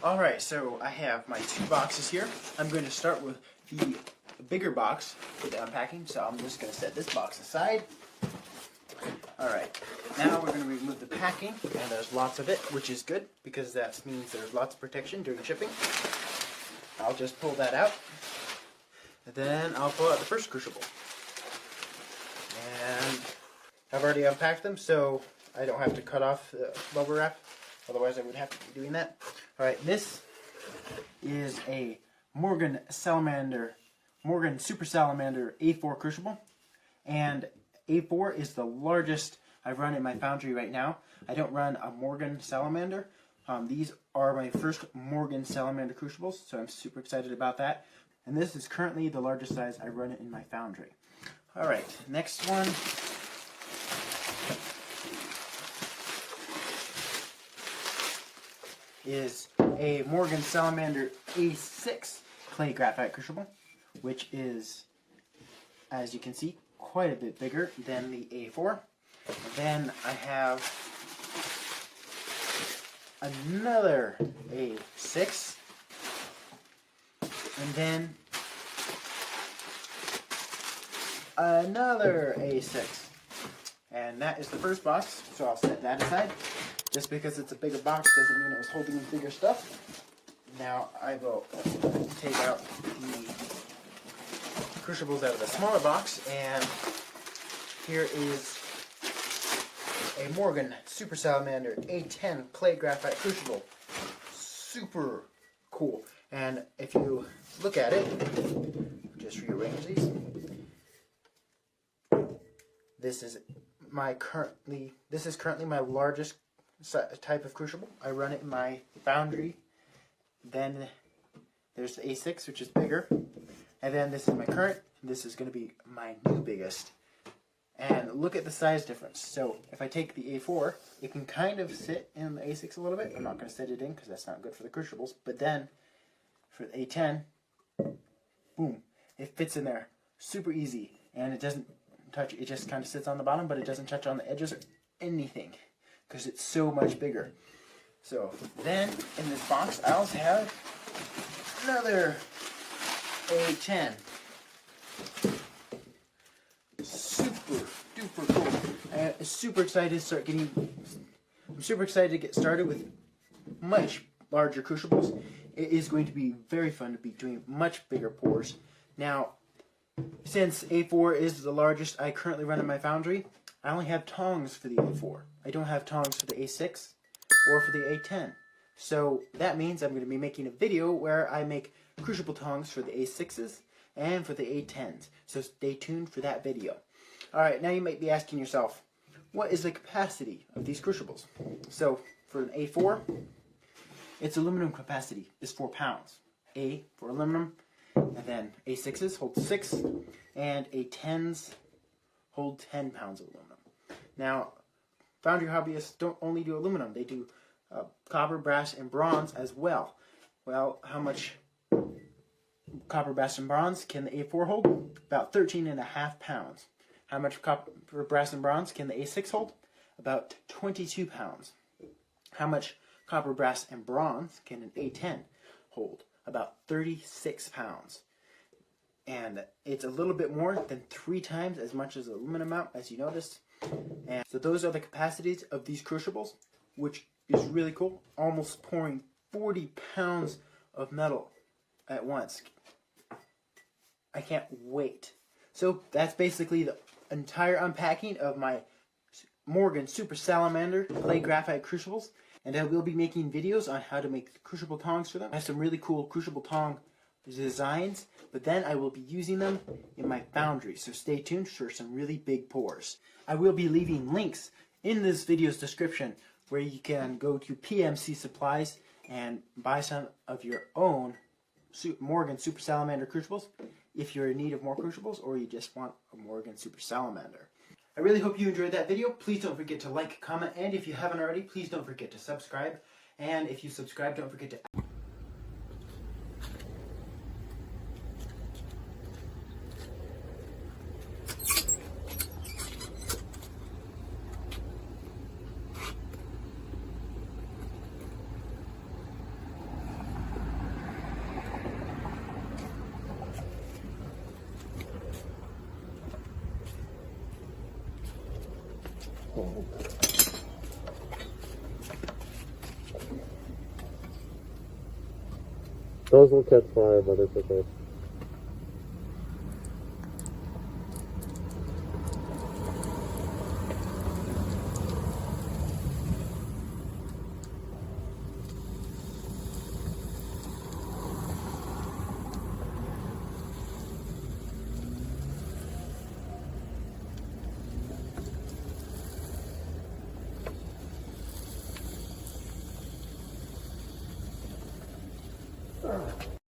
Alright, so I have my two boxes here. I'm going to start with the bigger box for the unpacking, so I'm just going to set this box aside. Alright, now we're going to remove the packing, and there's lots of it, which is good, because that means there's lots of protection during shipping. I'll just pull that out, and then I'll pull out the first crucible. And I've already unpacked them, so I don't have to cut off the bubble wrap, otherwise I would have to be doing that. Alright, this is a Morgan Super Salamander A4 crucible, and A4 is the largest I've run in my foundry right now. I don't run a Morgan Salamander. These are my first Morgan Salamander crucibles, so I'm super excited about that. And this is currently the largest size I run it in my foundry. Alright, next one is a Morgan Salamander A6 clay graphite crucible, which is, as you can see, quite a bit bigger than the A4. And then I have another A6, and then another A6, and that is the first box, so I'll set that aside. Just because it's a bigger box doesn't mean it was holding bigger stuff. Now I will take out the crucibles out of the smaller box, and here is a Morgan Super Salamander A10 clay graphite crucible. Super cool. And if you look at it, just rearrange these. This is currently my largest type of crucible. I run it in my foundry. Then there's the A6, which is bigger. And then this is my current. This is going to be my new biggest. And look at the size difference. So if I take the A4, it can kind of sit in the A6 a little bit. I'm not going to set it in because that's not good for the crucibles. But then for the A10, boom, it fits in there super easy. And it doesn't touch, it just kind of sits on the bottom, but it doesn't touch on the edges or anything because it's so much bigger. So then in this box, I also have another A10. Super duper cool. I'm super excited to get started with much larger crucibles. It is going to be very fun to be doing much bigger pours. Now, since A4 is the largest I currently run in my foundry, I only have tongs for the A4. I don't have tongs for the A6 or for the A10. So that means I'm going to be making a video where I make crucible tongs for the A6s and for the A10s. So stay tuned for that video. Alright, now you might be asking yourself, what is the capacity of these crucibles? So for an A4, its aluminum capacity is 4 pounds. A for aluminum, and then A6s hold 6, and A10s hold 10 pounds of aluminum. Now, foundry hobbyists don't only do aluminum, they do copper, brass, and bronze as well. Well, how much copper, brass, and bronze can the A4 hold? About 13.5 pounds. How much copper, brass, and bronze can the A6 hold? About 22 pounds. How much copper, brass, and bronze can an A10 hold? About 36 pounds. And it's a little bit more than 3 times as much as the aluminum amount, as you noticed. And so those are the capacities of these crucibles, which is really cool. Almost pouring 40 pounds of metal at once. I can't wait. So that's basically the entire unpacking of my Morgan Super Salamander clay graphite crucibles, and I will be making videos on how to make crucible tongs for them. I have some really cool crucible tong designs, but then I will be using them in my foundry, so stay tuned for some really big pours. I will be leaving links in this video's description where you can go to PMC Supplies and buy some of your own Morgan Super Salamander crucibles if you're in need of more crucibles or you just want a Morgan Super Salamander. I really hope you enjoyed that video. Please don't forget to like, comment, and if you haven't already, please don't forget to subscribe. And if you subscribe, don't forget to Those will catch fire, but it's okay.